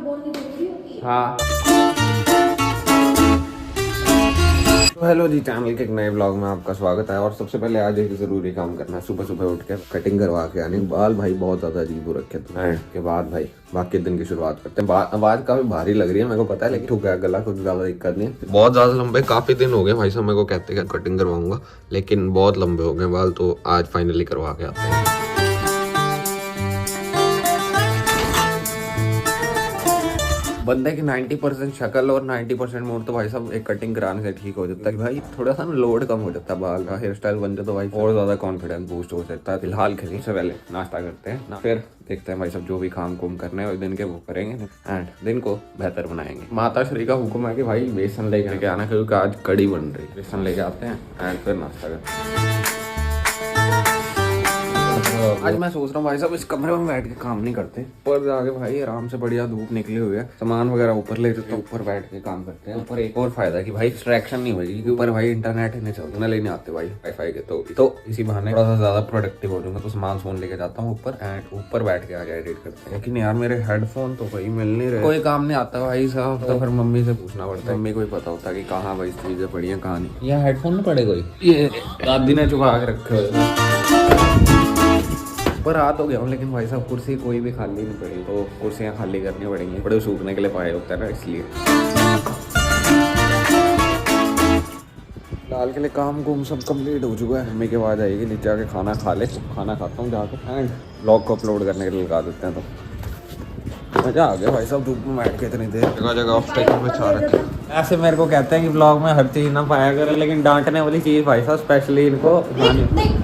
हाँ। तो हेलो जी, चैनल के एक नए ब्लॉग में आपका स्वागत है। और सबसे पहले आज एक जरूरी काम करना है, सुबह सुबह उठ के कटिंग करवा के आनी। बाल भाई बहुत ज्यादा अजीब हो रखे थे। के बाद भाई बाकी दिन की शुरुआत करते हैं। आवाज काफी भारी लग रही है मेरे को पता है, लेकिन ठीक है, गला कुछ ज्यादा दिक्कत नहीं है। बहुत ज्यादा लंबे काफी दिन हो गए भाई साहब मेरे को कहते कटिंग करवाऊंगा, लेकिन बहुत लंबे हो गए बाल, तो आज फाइनली करवा के आते हैं। बंदे की 90% शक्ल और 90% मूड तो भाई साहब एक कटिंग कराने से ठीक हो जाता है। भाई थोड़ा सा ना लोड कम हो जाता है, बाल का हेयर स्टाइल बन जाए तो भाई और ज्यादा कॉन्फिडेंस बूस्ट हो सकता है। फिलहाल के लिए पहले नाश्ता करते हैं ना, फिर देखते हैं भाई सब जो भी काम कुम करने हैं दिन के वो करेंगे एंड दिन को बेहतर बनाएंगे। माता श्री का हुक्म है कि भाई बेसन लेके आना, क्योंकि आज कड़ी बन रही है। बेसन लेके आते हैं एंड फिर नाश्ता करते हैं। आज मैं सोच रहा हूँ भाई साहब इस कमरे में बैठ के काम नहीं करते, ऊपर जाके भाई आराम से बढ़िया धूप निकली हुई है, सामान वगैरह ऊपर ले जाते हैं, ऊपर बैठ के काम करते हैं। ऊपर एक और फायदा है कि भाई डिस्ट्रैक्शन नहीं होगी, क्योंकि ऊपर भाई इंटरनेट नहीं चलता, लेने आते भाई वाईफाई के, तो इसी बहाने थोड़ा सा ज्यादा प्रोडक्टिव हो जाऊंगा। तो सामान फोन लेके जाता हूँ ऊपर एंड ऊपर बैठ के आगे एडिट करते हैं। लेकिन यार मेरे हेडफोन तो भाई मिल नहीं रहे, कोई काम नहीं आता भाई साहब, तो फिर मम्मी से पूछना पड़ता है। मम्मी को ही पता होता है कि कहाँ भाई चीजें पड़ी है कहाँ नहीं। यहाँ हेडफोन में पड़े कोई, ये दादी ने चुका के रखे हुए। पर आ तो गया हूँ, लेकिन भाई साहब कुर्सी कोई भी खाली नहीं पड़ी, तो कुर्सियाँ खाली करनी पड़ेंगी, बड़े सूखने के लिए पाए होता है ना, इसलिए। फिलहाल के लिए काम कुम सब कंप्लीट हो चुका है। मम्मी के बाद आएगी, नीचे आके खाना खा ले, खाना खाता हूँ जाकर एंड ब्लॉग को अपलोड करने के लिए लगा देते हैं। तो मजा आ गया भाई साहब धूप में बैठ के इतनी देर, जगह जगह ऑब्स्टेकल में छा रखे। ऐसे मेरे को कहते हैं कि ब्लॉग में हर चीज ना पाया करें, लेकिन डांटने वाली चीज भाई साहब स्पेशली इनको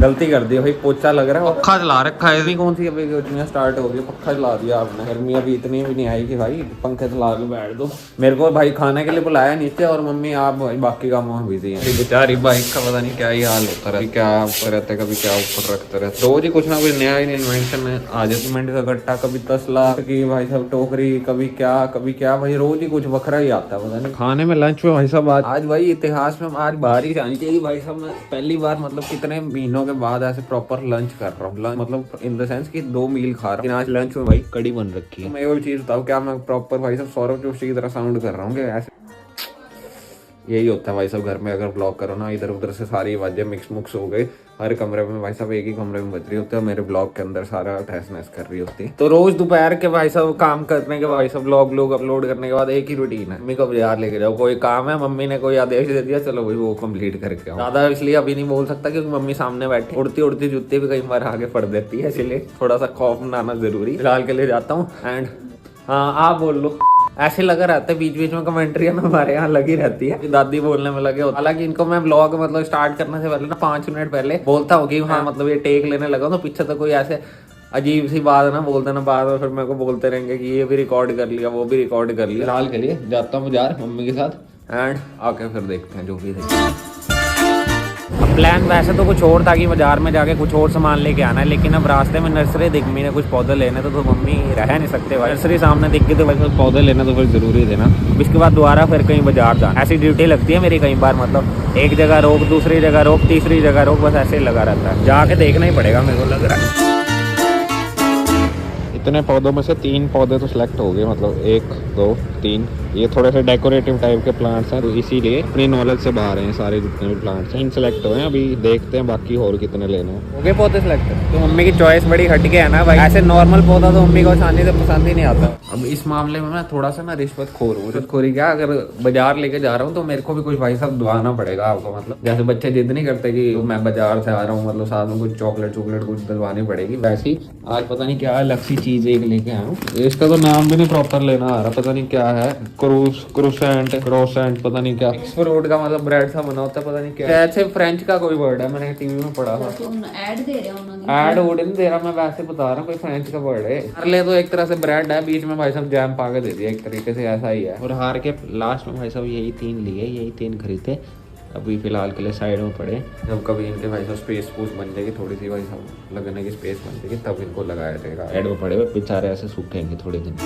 गलती कर दी भाई। पोछा लग रहा है, पक्का चला रखा है। इतनी कौन सी अभी गर्मियाँ स्टार्ट हो गई, पक्का चला दिया आपने। गर्मी अभी इतनी भी नहीं आई कि भाई पंखे चला के बैठ दो। मेरे को भाई खाने के लिए बुलाया नीचे, और मम्मी आप भाई बाकी कामों में बिजी है। बेचारी बाइक का पता नहीं क्या ही हाल होता रहा, क्या ऊपर रहते कभी क्या ऊपर रखते रहते, रोज ही कुछ ना कुछ नया इन्वेंशन है। आज सीमेंट का गट्टा, कभी तसला की भाई साहब टोकरी, कभी क्या भाई, रोज ही कुछ वखरा ही आता है पता नहीं। खाने में लंच में भाई साहब आज भाई इतिहास में आज बारिश आनी चाहिए भाई साहब। मैं पहली बार मतलब कितने महीनों के बाद ऐसे प्रॉपर लंच कर रहा हूँ, मतलब इन द सेंस कि 2 मील खा रहा हूँ। आज लंच में भाई कड़ी बन रखी है। मैं वो चीज बताऊँ, क्या मैं प्रॉपर भाई साहब सौरभ जोशी की तरह साउंड कर रहा हूँ क्या? ऐसे यही होता है भाई साहब घर में अगर ब्लॉग करो ना, इधर उधर से सारी आवाजें मिक्स मुक्स हो गई। हर कमरे में भाई साहब एक ही कमरे में बज रही होती है, मेरे ब्लॉग के अंदर सारा तहस नहस कर रही होती है। तो रोज दोपहर के भाई साहब काम करने के भाई साहब ब्लॉग अपलोड करने के बाद एक ही रूटीन है, मम्मी को बाजार लेके जाओ। कोई काम है, मम्मी ने कोई आदेश दे दिया, चलो भाई वो कंप्लीट करके आओ। ज्यादा इसलिए अभी नहीं बोल सकता क्योंकि मम्मी सामने बैठी, उड़ती उड़ती जूती भी कई बार आगे पड़ देती है, इसलिए थोड़ा सा खौफ बनाना जरूरी। फिलहाल के लिए जाता हूँ एंड हाँ आप बोल लो। ऐसे लगा रहता है बीच बीच में कमेंट्री में हमारे यहाँ लगी रहती है, दादी बोलने में लगे। हालांकि इनको मैं ब्लॉग मतलब स्टार्ट करने से पहले ना 5 मिनट पहले बोलता हूँ कि हाँ मतलब ये टेक लेने लगा, तो पीछे तो कोई ऐसे अजीब सी बात ना बोल देना बाद में, फिर मेरे को बोलते रहेंगे कि ये भी रिकॉर्ड कर लिया वो भी रिकॉर्ड कर लिया। फिलहाल के लिए जाता हूँ बाजार मम्मी के साथ एंड आके फिर देखते हैं जो भी है। प्लान वैसे तो कुछ और था कि बाजार में जाके कुछ और सामान लेके आना है, लेकिन अब रास्ते में नर्सरी दिख मम्मी ने कुछ पौधे लेने, तो मम्मी रह नहीं सकते भाई। नर्सरी सामने दिख गई तो भाई पौधे लेना तो फिर जरूरी थे ना। इसके बाद दोबारा फिर कहीं बाजार जाना, ऐसी ड्यूटी लगती है मेरी कई बार, मतलब एक जगह रोक, दूसरी जगह रोक, तीसरी जगह रोक, बस ऐसे ही लगा रहता है। जाके देखना ही पड़ेगा मेरे को लग रहा है। इतने पौधों में से 3 पौधे तो सिलेक्ट हो गए, मतलब 1 2 3। ये थोड़े से डेकोरेटिव टाइप के प्लांट्स हैं, तो इसीलिए अपनी नॉलेज से बाहर हैं सारे जितने भी प्लांट्स हैं। इन सिलेक्ट हुए हैं, अभी देखते हैं बाकी और कितने लेने हैं। हो गए पौधे सिलेक्ट, तो मम्मी की चॉइस बड़ी हट के है ना भाई। ऐसे नॉर्मल पौधा तो मम्मी को आसानी से पसंद ही नहीं आता। अब इस मामले में मैं थोड़ा सा ना रिश्वतखोर हूँ। रिश्वतखोरी क्या, अगर बाजार लेके जा रहा हूँ तो मेरे को भी कुछ भाई साहब दवाना पड़ेगा आपको। मतलब जैसे बच्चे जिद नहीं करते कि मैं बाजार से आ रहा हूँ, मतलब साथ में कुछ चॉकलेट कुछ दिलवानी पड़ेगी, वैसे ही आज पता नहीं क्या अलग सी चीज एक लेके आया हूँ। इसका तो नाम भी नहीं प्रॉपर लेना आ रहा, पता नहीं क्या है, क्रोसेंट पता नहीं क्या। फ्रूट का मतलब ब्रेड सा बना होता है, पता नहीं क्या। ऐसे फ्रेंच का कोई वर्ड है, मैंने टीवी में पढ़ा था। ऐड वोड नहीं दे रहा, मैं वैसे बता रहा हूँ कोई फ्रेंच का वर्ड है। हार ले तो एक तरह से ब्रेड है, बीच में भाई साहब जैम पाके दे दिया, एक तरीके से ऐसा ही है। और हार के लास्ट में भाई साहब यही 3 लिए, यही 3 खरीदे। अभी फिलहाल के लिए साइड में पड़े, जब कभी इनके भाई साहब स्पेस पूस बन जाएगी, थोड़ी सी भाई साहब लगने की स्पेस बन जाएगी, तब इनको लगाया जाएगा। साइड में पड़े हुए बेचारे ऐसे सूखेंगे थोड़े दिन।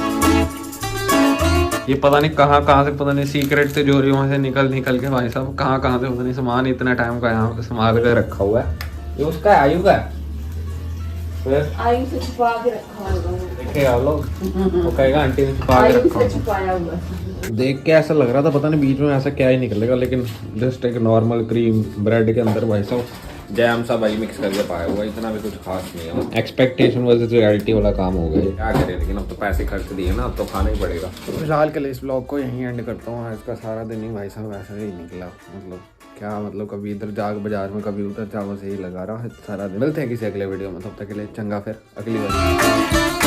ये पता नहीं कहाँ से, पता नहीं सीक्रेट से जो वहाँ से निकल के भाई साहब कहाँ से पता नहीं सामान इतना टाइम का यहाँ पे संभाल कर रखा हुआ है। ये उसका है, आयु का है। फिर आयु से छुपा के रखा होगा। देखेगा लोग, वो कहेगा आंटी ने छुपा के आयु रखा से होगा। छुपाया हुआ। देख के ऐसा लग रहा था, पता नहीं बीच में ऐसा क्या ही निकलेगा, लेकिन जस्ट एक नॉर्मल क्रीम ब्रेड के अंदर भाई साहब जैम सा भाई मिक्स करके पाया हुआ, इतना भी कुछ खास नहीं है। एक्सपेक्टेशन वर्सेस रियलिटी वाला काम हो गया, क्या करें, लेकिन अब तो पैसे खर्च दिए ना, अब तो खाना ही पड़ेगा। फिलहाल के लिए इस ब्लॉग को यहीं एंड करता हूँ। आज का सारा दिन ही भाई साहब ऐसा ही निकला, मतलब क्या मतलब, कभी इधर जाग बाजार में, कभी उधर जाओ, से ही लगा रहा है सारा दिन। मिलते हैं किसी अगले वीडियो में, तब तक के लिए चंगा, फिर अगली बार।